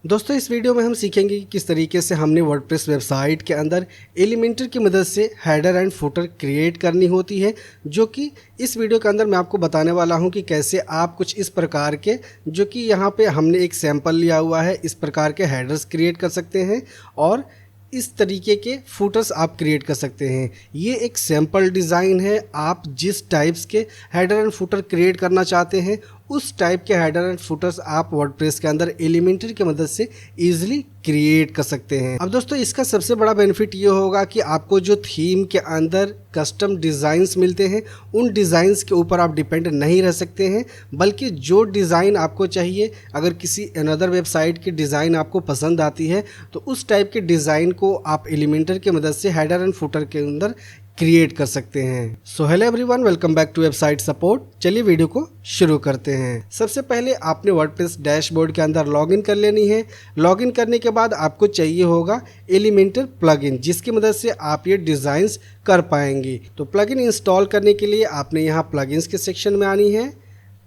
दोस्तों इस वीडियो में हम सीखेंगे कि किस तरीके से हमने वर्डप्रेस वेबसाइट के अंदर एलिमेंटर की मदद से हेडर एंड फुटर क्रिएट करनी होती है, जो कि इस वीडियो के अंदर मैं आपको बताने वाला हूं कि कैसे आप कुछ इस प्रकार के, जो कि यहां पे हमने एक सैंपल लिया हुआ है, इस प्रकार के हेडर्स क्रिएट कर सकते हैं और इस तरीके के फुटर्स आप क्रिएट कर सकते हैं। ये एक सैंपल डिज़ाइन है। आप जिस टाइप्स के हेडर एंड फुटर क्रिएट करना चाहते हैं उस टाइप के हेडर एंड फुटर्स आप वर्डप्रेस के अंदर एलिमेंटर की मदद से इजीली क्रिएट कर सकते हैं। अब दोस्तों इसका सबसे बड़ा बेनिफिट ये होगा कि आपको जो थीम के अंदर कस्टम डिज़ाइंस मिलते हैं उन डिज़ाइंस के ऊपर आप डिपेंड नहीं रह सकते हैं, बल्कि जो डिज़ाइन आपको चाहिए, अगर किसी अनदर वेबसाइट की डिज़ाइन आपको पसंद आती है तो उस टाइप के डिज़ाइन को आप एलिमेंटर की मदद से हेडर एंड फुटर के अंदर क्रिएट कर सकते हैं। So hello everyone, welcome back to website support. चलिए वीडियो को शुरू करते हैं। सबसे पहले आपने वर्डप्रेस डैशबोर्ड के अंदर लॉगिन कर लेनी है। लॉगिन करने के बाद आपको चाहिए होगा एलिमेंटर प्लगइन, जिसकी मदद से आप ये डिज़ाइंस कर पाएंगे। तो प्लगइन इंस्टॉल करने के लिए आपने यहाँ प्लगइन्स के सेक्शन में आनी है,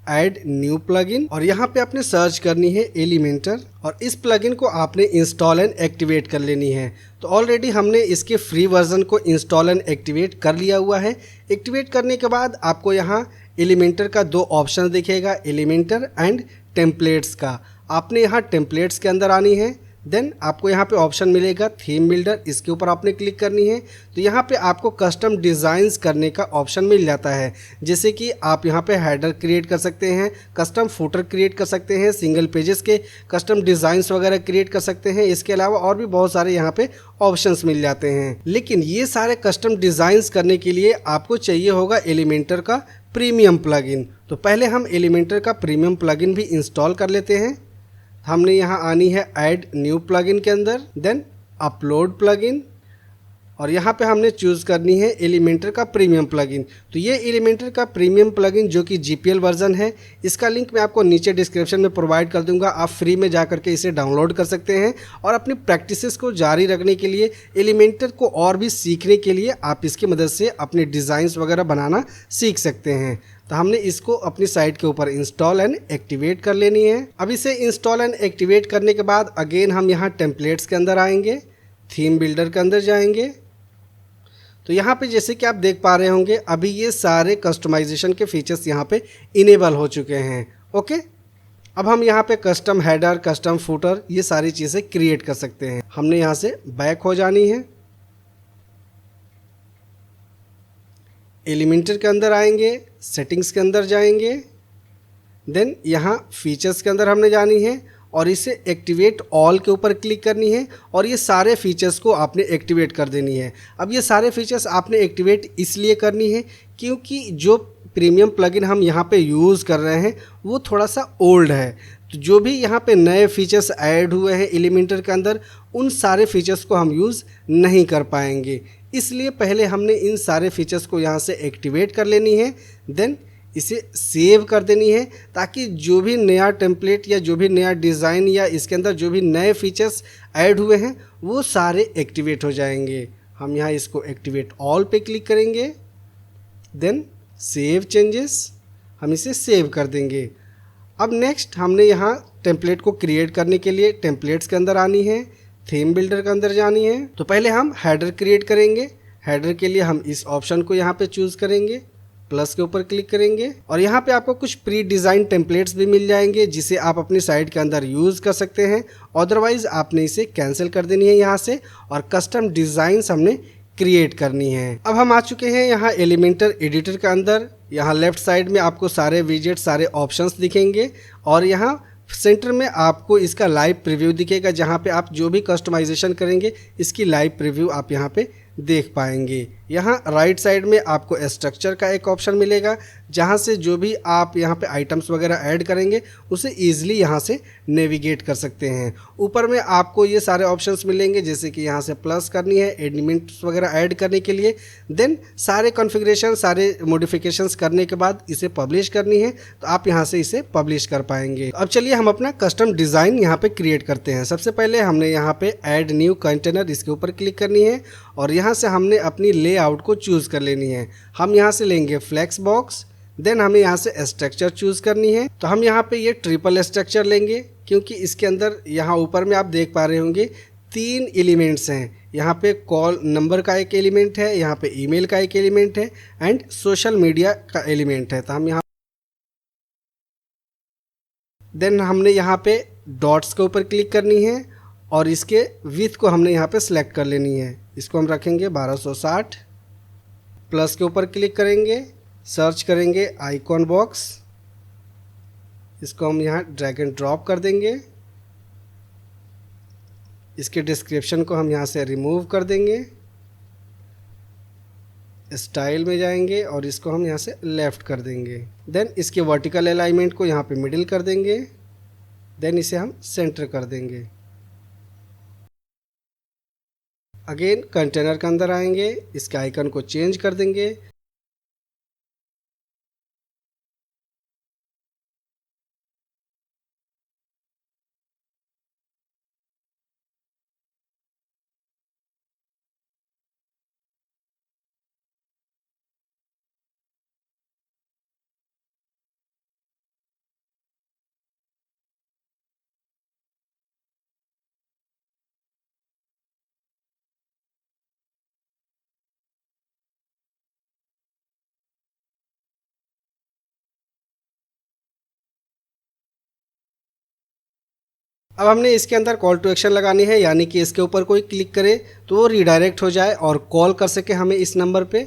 ऐड न्यू प्लगइन, और यहाँ पे आपने सर्च करनी है एलिमेंटर और इस प्लगइन को आपने इंस्टॉल एंड एक्टिवेट कर लेनी है। तो ऑलरेडी हमने इसके फ्री वर्जन को इंस्टॉल एंड एक्टिवेट कर लिया हुआ है। एक्टिवेट करने के बाद आपको यहाँ एलिमेंटर का दो ऑप्शन दिखेगा, एलिमेंटर एंड टेम्पलेट्स का। आपने यहाँ टेम्पलेट्स के अंदर आनी है। देन आपको यहाँ पे ऑप्शन मिलेगा थीम बिल्डर, इसके ऊपर आपने क्लिक करनी है। तो यहाँ पे आपको कस्टम डिज़ाइंस करने का ऑप्शन मिल जाता है, जैसे कि आप यहाँ पे हेडर क्रिएट कर सकते हैं, कस्टम फुटर क्रिएट कर सकते हैं, सिंगल पेजेस के कस्टम डिज़ाइंस वगैरह क्रिएट कर सकते हैं। इसके अलावा और भी बहुत सारे यहाँ पे ऑप्शंस मिल जाते हैं। लेकिन ये सारे कस्टम डिज़ाइंस करने के लिए आपको चाहिए होगा एलिमेंटर का प्रीमियम प्लगइन। तो पहले हम एलिमेंटर का प्रीमियम प्लगइन भी इंस्टॉल कर लेते हैं। हमने यहाँ आनी है ऐड न्यू प्लगइन के अंदर, देन अपलोड प्लगइन, और यहाँ पे हमने चूज़ करनी है एलिमेंटर का प्रीमियम प्लगइन। तो ये एलिमेंटर का प्रीमियम प्लगइन जो कि GPL वर्जन है, इसका लिंक मैं आपको नीचे डिस्क्रिप्शन में प्रोवाइड कर दूंगा। आप फ्री में जा करके इसे डाउनलोड कर सकते हैं और अपनी प्रैक्टिसेस को जारी रखने के लिए, एलिमेंटर को और भी सीखने के लिए आप इसकी मदद से अपने डिज़ाइंस वगैरह बनाना सीख सकते हैं। तो हमने इसको अपनी साइट के ऊपर इंस्टॉल एंड एक्टिवेट कर लेनी है। अब इसे इंस्टॉल एंड एक्टिवेट करने के बाद अगेन हम यहाँ टेम्पलेट्स के अंदर आएंगे, थीम बिल्डर के अंदर जाएंगे। तो यहाँ पे जैसे कि आप देख पा रहे होंगे अभी ये सारे कस्टमाइजेशन के फीचर्स यहाँ पे इनेबल हो चुके हैं। ओके, अब हम यहाँ पे कस्टम हेडर, कस्टम फुटर, ये सारी चीज़ें क्रिएट कर सकते हैं। हमने यहाँ से बैक हो जानी है, एलिमेंटर के अंदर आएंगे, सेटिंग्स के अंदर जाएंगे, देन यहाँ फीचर्स के अंदर हमने जानी है और इसे एक्टिवेट ऑल के ऊपर क्लिक करनी है और ये सारे फीचर्स को आपने एक्टिवेट कर देनी है। अब ये सारे फीचर्स आपने एक्टिवेट इसलिए करनी है क्योंकि जो प्रीमियम प्लगइन हम यहाँ पे यूज़ कर रहे हैं वो थोड़ा सा ओल्ड है। तो जो भी यहाँ पे नए फीचर्स ऐड हुए हैं एलिमेंटर के अंदर, उन सारे फीचर्स को हम यूज़ नहीं कर पाएंगे। इसलिए पहले हमने इन सारे फीचर्स को यहाँ से एक्टिवेट कर लेनी है, देन इसे सेव कर देनी है, ताकि जो भी नया टेम्पलेट या जो भी नया डिज़ाइन या इसके अंदर जो भी नए फीचर्स ऐड हुए हैं वो सारे एक्टिवेट हो जाएंगे। हम यहाँ इसको एक्टिवेट ऑल पे क्लिक करेंगे, देन सेव चेंजेस, हम इसे सेव कर देंगे। अब नेक्स्ट हमने यहाँ टेम्पलेट को क्रिएट करने के लिए टेम्पलेट्स के अंदर आनी है, थीम बिल्डर के अंदर जानी है। तो पहले हम हेडर क्रिएट करेंगे। हेडर के लिए हम इस ऑप्शन को यहाँ पे चूज़ करेंगे, प्लस के ऊपर क्लिक करेंगे और यहाँ पे आपको कुछ प्री डिज़ाइन टेम्पलेट्स भी मिल जाएंगे जिसे आप अपनी साइट के अंदर यूज़ कर सकते हैं। अदरवाइज़ आपने इसे कैंसिल कर देनी है यहाँ से और कस्टम डिज़ाइंस हमने क्रिएट करनी है। अब हम आ चुके हैं यहाँ एलिमेंटर एडिटर के अंदर। यहाँ लेफ्ट साइड में आपको सारे विजेट, सारे ऑप्शंस दिखेंगे और यहाँ सेंटर में आपको इसका लाइव प्रीव्यू दिखेगा, जहाँ पे आप जो भी कस्टमाइजेशन करेंगे इसकी लाइव प्रीव्यू आप यहाँ पे देख पाएंगे। यहाँ राइट साइड में आपको स्ट्रक्चर का एक ऑप्शन मिलेगा, जहाँ से जो भी आप यहाँ पे आइटम्स वगैरह ऐड करेंगे उसे ईजिली यहाँ से नेविगेट कर सकते हैं। ऊपर में आपको ये सारे ऑप्शंस मिलेंगे, जैसे कि यहाँ से प्लस करनी है एलिमेंट्स वगैरह ऐड करने के लिए, देन सारे कॉन्फ़िगरेशन, सारे मॉडिफिकेशंस करने के बाद इसे पब्लिश करनी है, तो आप यहाँ से इसे पब्लिश कर पाएंगे। अब चलिए हम अपना कस्टम डिज़ाइन यहाँ पे क्रिएट करते हैं। सबसे पहले हमने यहाँ पे ऐड न्यू कंटेनर, इसके ऊपर क्लिक करनी है और यहाँ से हमने अपनी लेआउट को चूज़ कर लेनी है। हम यहाँ से लेंगे फ्लेक्स बॉक्स, देन हमें यहाँ से स्ट्रक्चर चूज़ करनी है। तो हम यहाँ पे ये ट्रिपल स्ट्रक्चर लेंगे, क्योंकि इसके अंदर यहाँ ऊपर में आप देख पा रहे होंगे 3 एलिमेंट्स हैं। यहाँ पे कॉल नंबर का एक एलिमेंट है, यहाँ पे ईमेल का एक एलिमेंट है एंड सोशल मीडिया का एलिमेंट है। तो हम यहाँ देन हमने यहाँ पे डॉट्स के ऊपर क्लिक करनी है और इसके विड्थ को हमने यहाँ पे सिलेक्ट कर लेनी है। इसको हम रखेंगे 1260। प्लस के ऊपर क्लिक करेंगे, सर्च करेंगे आइकॉन बॉक्स, इसको हम यहाँ ड्रैग एंड ड्रॉप कर देंगे। इसके डिस्क्रिप्शन को हम यहाँ से रिमूव कर देंगे, स्टाइल में जाएंगे और इसको हम यहाँ से लेफ़्ट कर देंगे। देन इसके वर्टिकल अलाइनमेंट को यहाँ पे मिडिल कर देंगे, देन इसे हम सेंटर कर देंगे। अगेन कंटेनर के अंदर आएंगे, इसके आइकन को चेंज कर देंगे। अब हमने इसके अंदर कॉल टू एक्शन लगानी है, यानी कि इसके ऊपर कोई क्लिक करे तो वो रीडायरेक्ट हो जाए और कॉल कर सके हमें इस नंबर पे।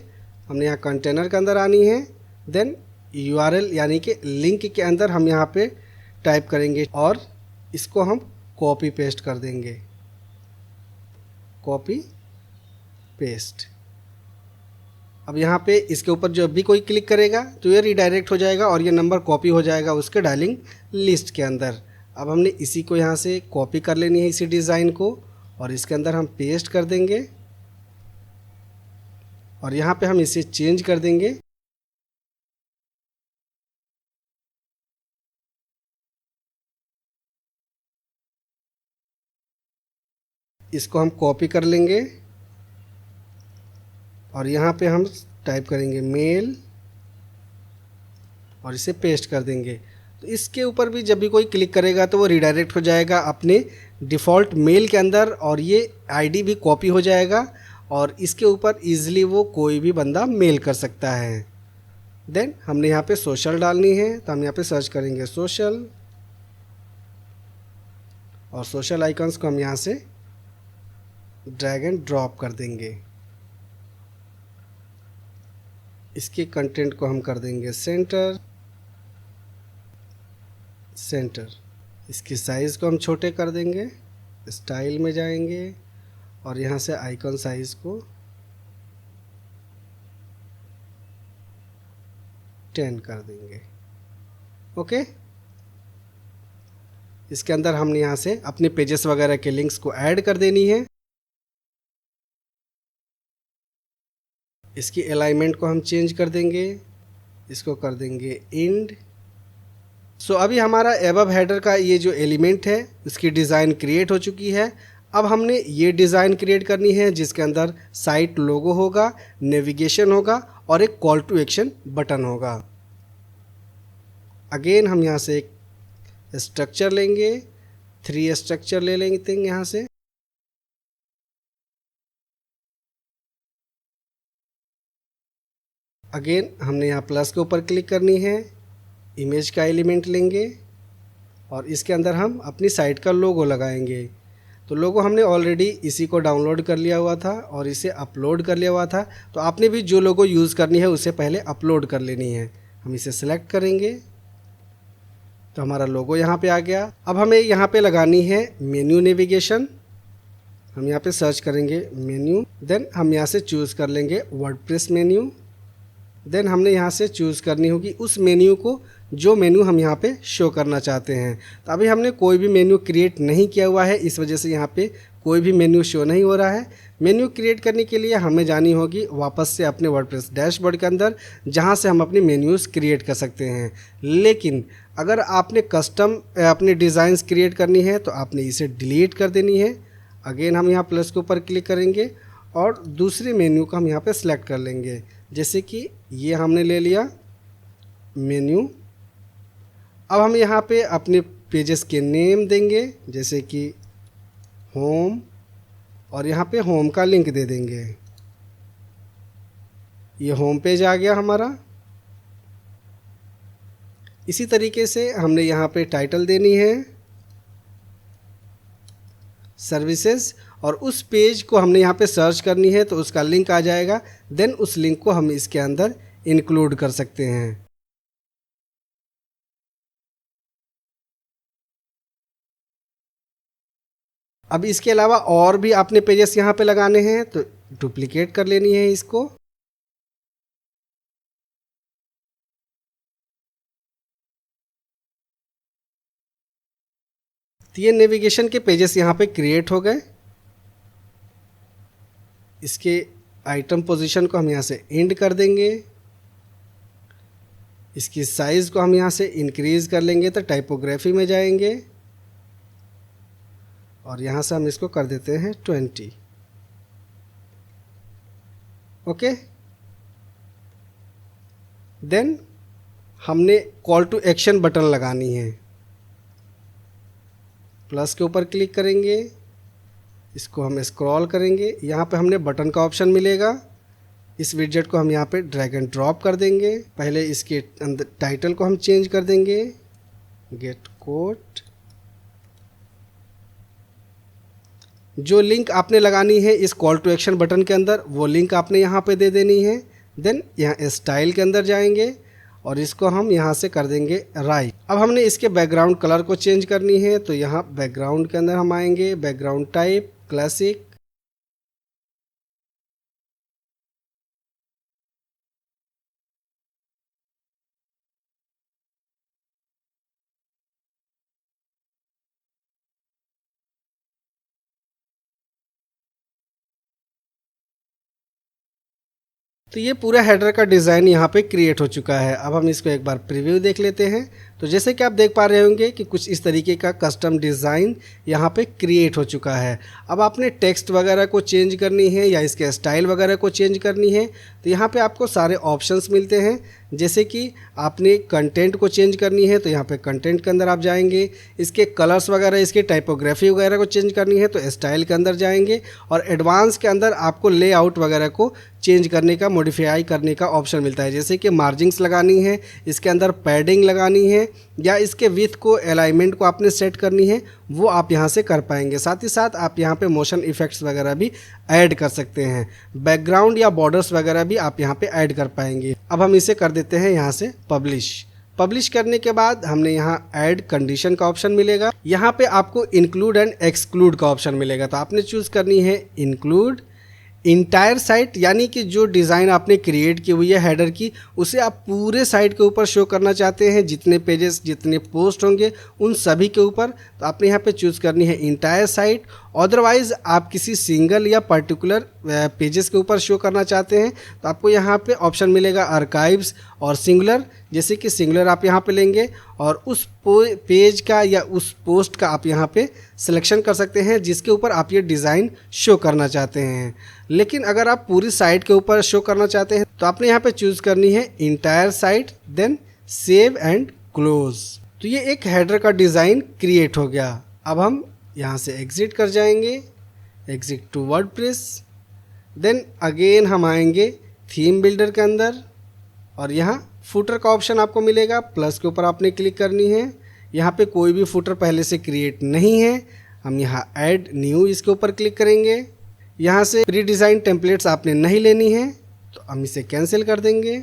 हमने यहाँ कंटेनर के अंदर आनी है, देन URL यानी कि लिंक के अंदर हम यहाँ पे टाइप करेंगे और इसको हम कॉपी पेस्ट कर देंगे, कॉपी पेस्ट। अब यहाँ पे इसके ऊपर जब भी कोई क्लिक करेगा तो ये रीडायरेक्ट हो जाएगा और ये नंबर कॉपी हो जाएगा उसके डायलिंग लिस्ट के अंदर। अब हमने इसी को यहाँ से कॉपी कर लेनी है, इसी डिज़ाइन को, और इसके अंदर हम पेस्ट कर देंगे और यहाँ पे हम इसे चेंज कर देंगे। इसको हम कॉपी कर लेंगे और यहाँ पे हम टाइप करेंगे मेल और इसे पेस्ट कर देंगे। तो इसके ऊपर भी जब भी कोई क्लिक करेगा तो वो रीडायरेक्ट हो जाएगा अपने डिफ़ॉल्ट मेल के अंदर और ये आईडी भी कॉपी हो जाएगा और इसके ऊपर ईज़िली वो कोई भी बंदा मेल कर सकता है। देन हमने यहाँ पे सोशल डालनी है, तो हम यहाँ पे सर्च करेंगे सोशल और सोशल आइकन्स को हम यहाँ से ड्रैग एंड ड्रॉप कर देंगे। इसके कंटेंट को हम कर देंगे सेंटर। इसकी साइज़ को हम छोटे कर देंगे, स्टाइल में जाएंगे और यहाँ से आइकन साइज़ को 10 कर देंगे। ओके, इसके अंदर हमने यहाँ से अपने पेजेस वगैरह के लिंक्स को ऐड कर देनी है। इसकी अलाइनमेंट को हम चेंज कर देंगे, इसको कर देंगे इंड। सो अभी हमारा एबव हेडर का ये जो एलिमेंट है उसकी डिज़ाइन क्रिएट हो चुकी है। अब हमने ये डिज़ाइन क्रिएट करनी है जिसके अंदर साइट लोगो होगा, नेविगेशन होगा और एक कॉल टू एक्शन बटन होगा। अगेन हम यहाँ से एक स्ट्रक्चर लेंगे, 3 स्ट्रक्चर ले लेंगे यहाँ से। अगेन हमने यहाँ प्लस के ऊपर क्लिक करनी है, इमेज का एलिमेंट लेंगे और इसके अंदर हम अपनी साइट का लोगो लगाएंगे। तो लोगो हमने ऑलरेडी इसी को डाउनलोड कर लिया हुआ था और इसे अपलोड कर लिया हुआ था, तो आपने भी जो लोगो यूज़ करनी है उसे पहले अपलोड कर लेनी है। हम इसे सेलेक्ट करेंगे तो हमारा लोगो यहाँ पे आ गया। अब हमें यहाँ पे लगानी है मेन्यू नेविगेशन। हम यहाँ पे सर्च करेंगे मेन्यू, देन हम यहाँ से चूज़ कर लेंगे वर्डप्रेस मेन्यू। देन हमने यहाँ से चूज़ करनी होगी उस मेन्यू को जो मेन्यू हम यहाँ पे शो करना चाहते हैं। तो अभी हमने कोई भी मेन्यू क्रिएट नहीं किया हुआ है, इस वजह से यहाँ पे कोई भी मेन्यू शो नहीं हो रहा है। मेन्यू क्रिएट करने के लिए हमें जानी होगी वापस से अपने वर्डप्रेस डैशबोर्ड के अंदर, जहाँ से हम अपने मेन्यूज़ क्रिएट कर सकते हैं। लेकिन अगर आपने कस्टम अपने डिज़ाइंस क्रिएट करनी है तो आपने इसे डिलीट कर देनी है। अगेन हम यहाँ प्लस के ऊपर क्लिक करेंगे और दूसरे मेन्यू को हम यहाँ पे सिलेक्ट कर लेंगे। जैसे कि ये हमने ले लिया मेन्यू। अब हम यहाँ पे अपने पेजेस के नेम देंगे, जैसे कि होम, और यहाँ पे होम का लिंक दे देंगे। ये होम पेज आ गया हमारा। इसी तरीके से हमने यहाँ पे टाइटल देनी है सर्विसेज, और उस पेज को हमने यहाँ पे सर्च करनी है तो उसका लिंक आ जाएगा। देन उस लिंक को हम इसके अंदर इंक्लूड कर सकते हैं। अब इसके अलावा और भी आपने पेजेस यहाँ पे लगाने हैं तो डुप्लीकेट कर लेनी है इसको। तो ये नेविगेशन के पेजेस यहाँ पे क्रिएट हो गए। इसके आइटम पोजीशन को हम यहाँ से एंड कर देंगे। इसकी साइज़ को हम यहाँ से इंक्रीज़ कर लेंगे तो टाइपोग्राफी में जाएंगे और यहाँ से हम इसको कर देते हैं 20। ओके, देन हमने कॉल टू एक्शन बटन लगानी है। प्लस के ऊपर क्लिक करेंगे, इसको हम स्क्रॉल करेंगे, यहाँ पे हमने बटन का ऑप्शन मिलेगा। इस विडजेट को हम यहाँ पे ड्रैग एंड ड्रॉप कर देंगे। पहले इसके अंदर टाइटल को हम चेंज कर देंगे, गेट कोट। जो लिंक आपने लगानी है इस कॉल टू एक्शन बटन के अंदर, वो लिंक आपने यहाँ पे दे देनी है। देन यहाँ स्टाइल के अंदर जाएंगे और इसको हम यहाँ से कर देंगे राइट। अब हमने इसके बैकग्राउंड कलर को चेंज करनी है तो यहाँ बैकग्राउंड के अंदर हम आएंगे, बैकग्राउंड टाइप क्लासिक। तो ये पूरा हेडर का डिज़ाइन यहाँ पे क्रिएट हो चुका है। अब हम इसको एक बार प्रीव्यू देख लेते हैं। तो जैसे कि आप देख पा रहे होंगे कि कुछ इस तरीके का कस्टम डिज़ाइन यहाँ पे क्रिएट हो चुका है। अब आपने टेक्स्ट वगैरह को चेंज करनी है या इसके स्टाइल वगैरह को चेंज करनी है तो यहाँ पे आपको सारे ऑप्शंस मिलते हैं। जैसे कि आपने कंटेंट को चेंज करनी है तो यहाँ पे कंटेंट के अंदर आप जाएंगे। इसके कलर्स वगैरह, इसके टाइपोग्राफी वगैरह को चेंज करनी है तो स्टाइल के अंदर जाएंगे। और एडवांस के अंदर आपको लेआउट वगैरह को चेंज करने का, मॉडिफाई करने का ऑप्शन मिलता है। जैसे कि मार्जिंग्स लगानी है, इसके अंदर पैडिंग लगानी है, या इसके विथ को, अलाइनमेंट को आपने सेट करनी है, वो आप यहाँ से कर पाएंगे। साथ ही साथ आप यहाँ पे मोशन इफेक्ट्स वगैरह भी ऐड कर सकते हैं। बैकग्राउंड या बॉर्डर्स वगैरह भी आप यहाँ पे ऐड कर पाएंगे। अब हम इसे कर देते हैं यहाँ से पब्लिश। पब्लिश करने के बाद हमने यहाँ ऐड कंडीशन का ऑप्शन मिलेगा। यहाँ पे आपको इंक्लूड एंड एक्सक्लूड का ऑप्शन मिलेगा। तो आपने चूज़ करनी है इंक्लूड इंटायर साइट, यानी कि जो डिज़ाइन आपने क्रिएट की हुई है हेडर की, उसे आप पूरे साइट के ऊपर शो करना चाहते हैं। जितने पेजेस, जितने पोस्ट होंगे उन सभी के ऊपर। तो आपने यहाँ पे चूज़ करनी है इंटायर साइट। अदरवाइज़ आप किसी सिंगल या पर्टिकुलर पेजेस के ऊपर शो करना चाहते हैं तो आपको यहाँ पे ऑप्शन मिलेगा आर्काइव्स और सिंगुलर। जैसे कि सिंगुलर आप यहाँ पे लेंगे और उस पेज का या उस पोस्ट का आप यहाँ पे सिलेक्शन कर सकते हैं जिसके ऊपर आप ये डिज़ाइन शो करना चाहते हैं। लेकिन अगर आप पूरी साइट के ऊपर शो करना चाहते हैं तो आपने यहाँ पे चूज़ करनी है entire site, then save and close. तो ये एक हेडर का डिज़ाइन क्रिएट हो गया। अब हम यहाँ से एग्ज़िट कर जाएंगे, exit to WordPress. Then again हम आएंगे थीम बिल्डर के अंदर और यहाँ फुटर का ऑप्शन आपको मिलेगा। प्लस के ऊपर आपने क्लिक करनी है। यहाँ पे कोई भी फुटर पहले से क्रिएट नहीं है। हम यहाँ ऐड न्यू, इसके ऊपर क्लिक करेंगे। यहाँ से प्री डिज़ाइन टेम्पलेट्स आपने नहीं लेनी है तो हम इसे कैंसिल कर देंगे।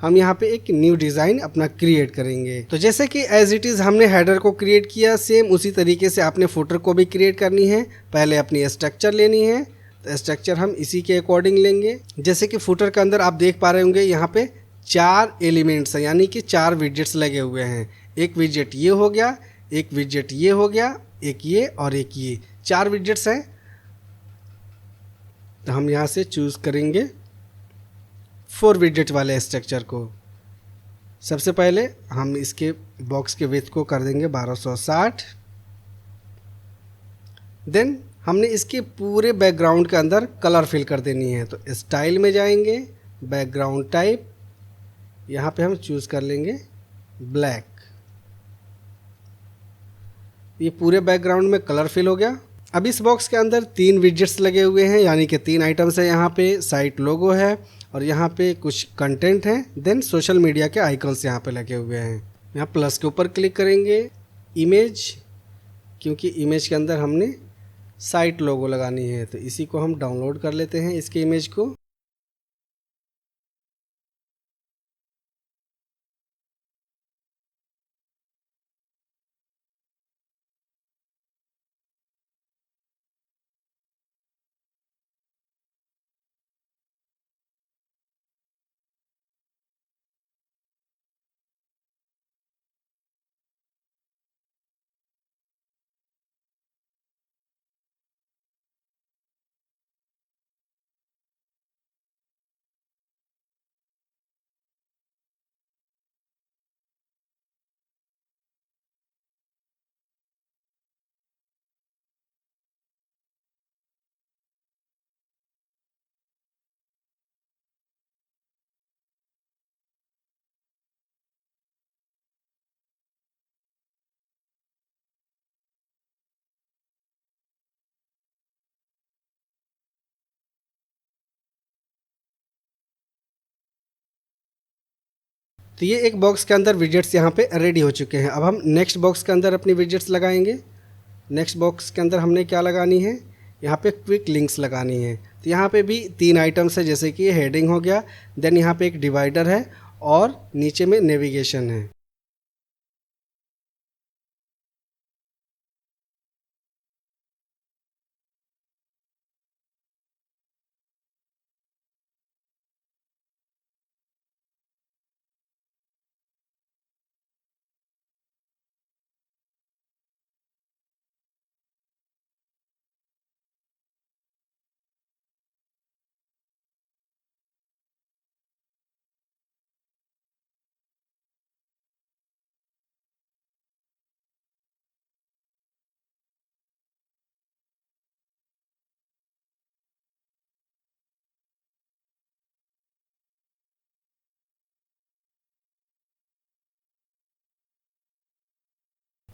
हम यहाँ पे एक न्यू डिज़ाइन अपना क्रिएट करेंगे। तो जैसे कि एज इट इज़ हमने हेडर को क्रिएट किया, सेम उसी तरीके से आपने फुटर को भी क्रिएट करनी है। पहले अपनी स्ट्रक्चर लेनी है तो स्ट्रक्चर हम इसी के अकॉर्डिंग लेंगे। जैसे कि फुटर के अंदर आप देख पा रहे होंगे यहाँ पे 4 एलिमेंट्स हैं, यानी कि 4 विडजेट्स लगे हुए हैं। एक विडजेट ये हो गया, एक विडजेट ये हो गया, एक ये और एक ये, 4 विडजेट्स हैं। तो हम यहाँ से चूज़ करेंगे 4 विडजेट वाले स्ट्रक्चर को। सबसे पहले हम इसके बॉक्स के विड्थ को कर देंगे 1260। देन हमने इसके पूरे बैकग्राउंड के अंदर कलर फिल कर देनी है। तो स्टाइल में जाएंगे, बैकग्राउंड टाइप, यहाँ पे हम चूज़ कर लेंगे ब्लैक। ये पूरे बैकग्राउंड में कलर फिल हो गया। अब इस बॉक्स के अंदर 3 विजेट्स लगे हुए हैं, यानी कि 3 आइटम्स है। यहाँ पे साइट लोगो है और यहाँ पे कुछ कंटेंट है, देन सोशल मीडिया के आइकन्स यहाँ पे लगे हुए हैं। यहाँ प्लस के ऊपर क्लिक करेंगे, इमेज, क्योंकि इमेज के अंदर हमने साइट लोगो लगानी है तो इसी को हम डाउनलोड कर लेते हैं, इसके इमेज को। तो ये एक बॉक्स के अंदर विजेट्स यहाँ पे रेडी हो चुके हैं। अब हम नेक्स्ट बॉक्स के अंदर अपनी विजेट्स लगाएंगे। नेक्स्ट बॉक्स के अंदर हमने क्या लगानी है, यहाँ पे क्विक लिंक्स लगानी है। तो यहाँ पे भी 3 आइटम्स है, जैसे कि हेडिंग हो गया, देन यहाँ पे एक डिवाइडर है और नीचे में नेविगेशन है।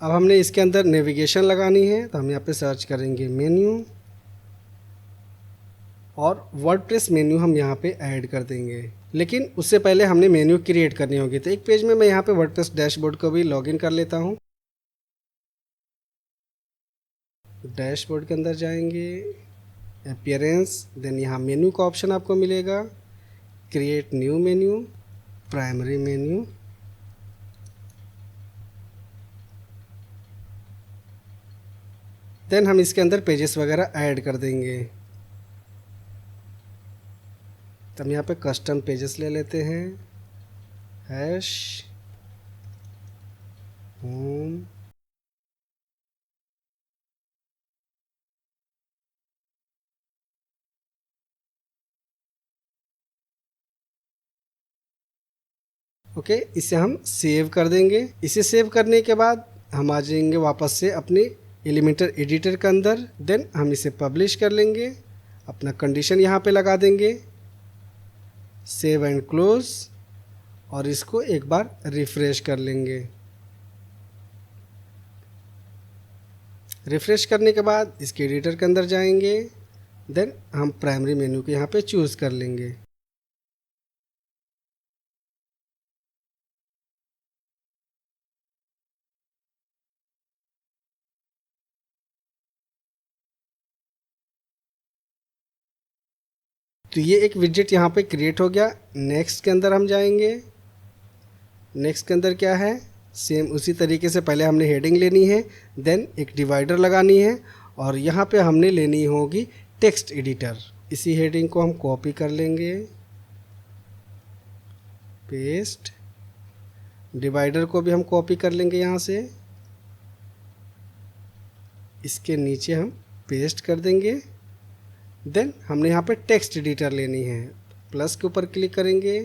अब हमने इसके अंदर नेविगेशन लगानी है, तो हम यहाँ पे सर्च करेंगे मेन्यू और वर्डप्रेस मेन्यू हम यहाँ पे ऐड कर देंगे। लेकिन उससे पहले हमने मेन्यू क्रिएट करनी होगी। तो एक पेज में मैं यहाँ पे वर्डप्रेस डैशबोर्ड को भी लॉगिन कर लेता हूँ। डैशबोर्ड के अंदर जाएंगे, अपीयरेंस, देन यहाँ मेन्यू का ऑप्शन आपको मिलेगा, create new menu, primary menu. Then हम इसके अंदर पेजेस वगैरह ऐड कर देंगे। तो हम यहाँ पे कस्टम पेजेस ले लेते हैं, हैश होम, ओके, इसे हम सेव कर देंगे। इसे सेव करने के बाद हम आ जाएंगे वापस से अपने एलिमेंटर एडिटर के अंदर, देन हम इसे पब्लिश कर लेंगे, अपना कंडीशन यहाँ पे लगा देंगे, सेव एंड क्लोज, और इसको एक बार रिफ्रेश कर लेंगे। रिफ्रेश करने के बाद इसके एडिटर के अंदर जाएंगे, देन हम प्राइमरी मेन्यू को यहाँ पे चूज़ कर लेंगे। तो ये एक विजेट यहाँ पे क्रिएट हो गया। नेक्स्ट के अंदर हम जाएंगे। नेक्स्ट के अंदर क्या है, सेम उसी तरीके से पहले हमने हेडिंग लेनी है, देन एक डिवाइडर लगानी है और यहाँ पे हमने लेनी होगी टेक्स्ट एडिटर। इसी हेडिंग को हम कॉपी कर लेंगे, पेस्ट, डिवाइडर को भी हम कॉपी कर लेंगे यहाँ से, इसके नीचे हम पेस्ट कर देंगे। देन हमने यहाँ पे टेक्स्ट एडिटर लेनी है, प्लस के ऊपर क्लिक करेंगे,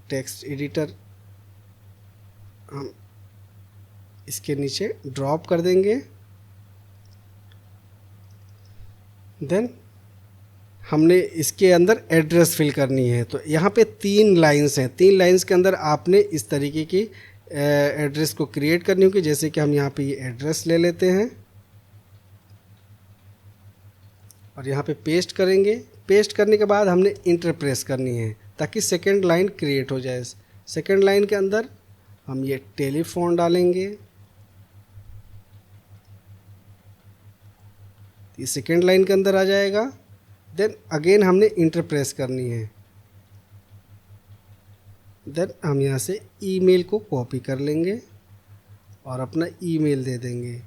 टेक्स्ट एडिटर हम इसके नीचे ड्रॉप कर देंगे। देन हमने इसके अंदर एड्रेस फिल करनी है। तो यहाँ पे 3 लाइंस हैं, 3 लाइंस के अंदर आपने इस तरीके की एड्रेस को क्रिएट करनी होगी। जैसे कि हम यहाँ पे ये एड्रेस ले लेते हैं और यहाँ पे पेस्ट करेंगे। पेस्ट करने के बाद हमने इंटर प्रेस करनी है ताकि सेकंड लाइन क्रिएट हो जाए। सेकंड लाइन के अंदर हम ये टेलीफोन डालेंगे, ये सेकंड लाइन के अंदर आ जाएगा। देन अगेन हमने इंटर प्रेस करनी है। देन हम यहाँ से ईमेल को कॉपी कर लेंगे और अपना ईमेल दे देंगे।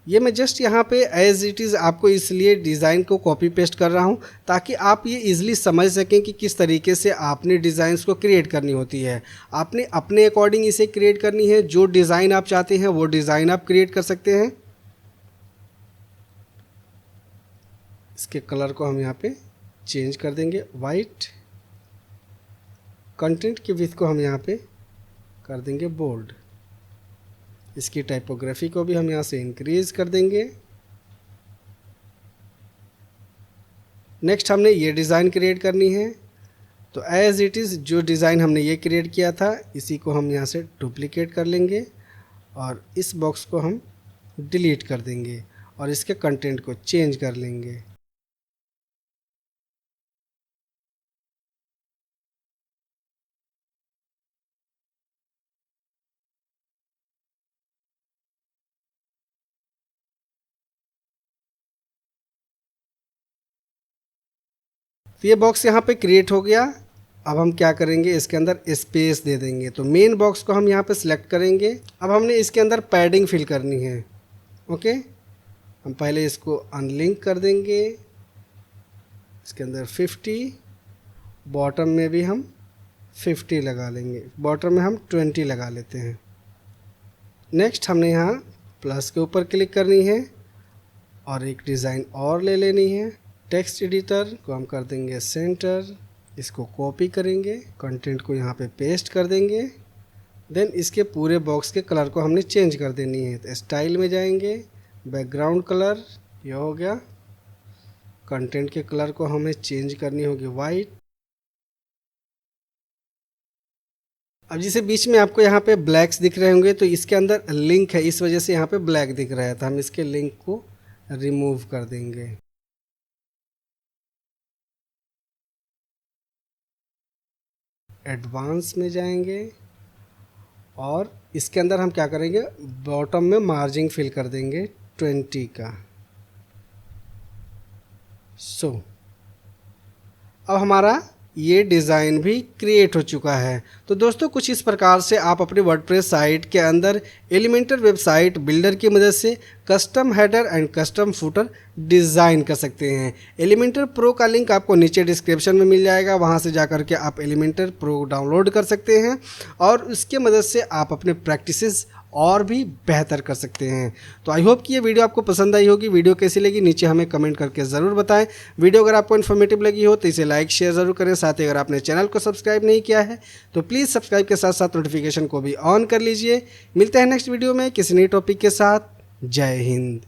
ये मैं जस्ट यहाँ पे एज इट इज़ आपको इसलिए डिज़ाइन को कॉपी पेस्ट कर रहा हूँ ताकि आप ये इजीली समझ सकें कि किस तरीके से आपने डिज़ाइंस को क्रिएट करनी होती है। आपने अपने अकॉर्डिंग इसे क्रिएट करनी है। जो डिज़ाइन आप चाहते हैं वो डिज़ाइन आप क्रिएट कर सकते हैं। इसके कलर को हम यहाँ पे चेंज कर देंगे वाइट। कंटेंट की विड्थ को हम यहाँ पे कर देंगे बोल्ड। इसकी टाइपोग्राफी को भी हम यहाँ से इंक्रीज कर देंगे। नेक्स्ट हमने ये डिज़ाइन क्रिएट करनी है। तो एज इट इज़ जो डिज़ाइन हमने ये क्रिएट किया था इसी को हम यहाँ से डुप्लीकेट कर लेंगे और इस बॉक्स को हम डिलीट कर देंगे और इसके कंटेंट को चेंज कर लेंगे। तो ये बॉक्स यहाँ पे क्रिएट हो गया। अब हम क्या करेंगे, इसके अंदर स्पेस दे देंगे। तो मेन बॉक्स को हम यहाँ पे सिलेक्ट करेंगे। अब हमने इसके अंदर पैडिंग फिल करनी है। ओके, हम पहले इसको अनलिंक कर देंगे। इसके अंदर 50, बॉटम में भी हम 50 लगा लेंगे, बॉटम में हम 20 लगा लेते हैं। नेक्स्ट हमने यहाँ प्लस के ऊपर क्लिक करनी है और एक डिज़ाइन और ले लेनी है। टेक्स्ट एडिटर को हम कर देंगे सेंटर, इसको कॉपी करेंगे, कंटेंट को यहाँ पे पेस्ट कर देंगे। देन इसके पूरे बॉक्स के कलर को हमने चेंज कर देनी है। तो स्टाइल में जाएंगे, बैकग्राउंड कलर ये हो गया। कंटेंट के कलर को हमें चेंज करनी होगी वाइट। अब जैसे बीच में आपको यहाँ पे ब्लैक्स दिख रहे होंगे तो इसके अंदर लिंक है, इस वजह से यहाँ पे ब्लैक दिख रहा है। तो हम इसके लिंक को रिमूव कर देंगे। एडवांस में जाएंगे और इसके अंदर हम क्या करेंगे, बॉटम में मार्जिन फिल कर देंगे 20 का। अब हमारा ये डिज़ाइन भी क्रिएट हो चुका है। तो दोस्तों कुछ इस प्रकार से आप अपने वर्डप्रेस साइट के अंदर एलिमेंटर वेबसाइट बिल्डर की मदद से custom header and custom footer design कर सकते हैं। एलिमेंटर प्रो का लिंक आपको नीचे डिस्क्रिप्शन में मिल जाएगा, वहां से जाकर के आप एलिमेंटर प्रो डाउनलोड कर सकते हैं और उसके मदद से आप अपने प्रैक्टिसेस और भी बेहतर कर सकते हैं। तो आई होप कि ये वीडियो आपको पसंद आई होगी। वीडियो कैसी लगी नीचे हमें कमेंट करके ज़रूर बताएं। वीडियो अगर आपको इन्फॉर्मेटिव लगी हो तो इसे लाइक शेयर ज़रूर करें। साथ ही अगर आपने चैनल को सब्सक्राइब नहीं किया है तो प्लीज़ सब्सक्राइब के साथ साथ नोटिफिकेशन को भी ऑन कर लीजिए। मिलते हैं नेक्स्ट वीडियो में किसी नई टॉपिक के साथ। जय हिंद।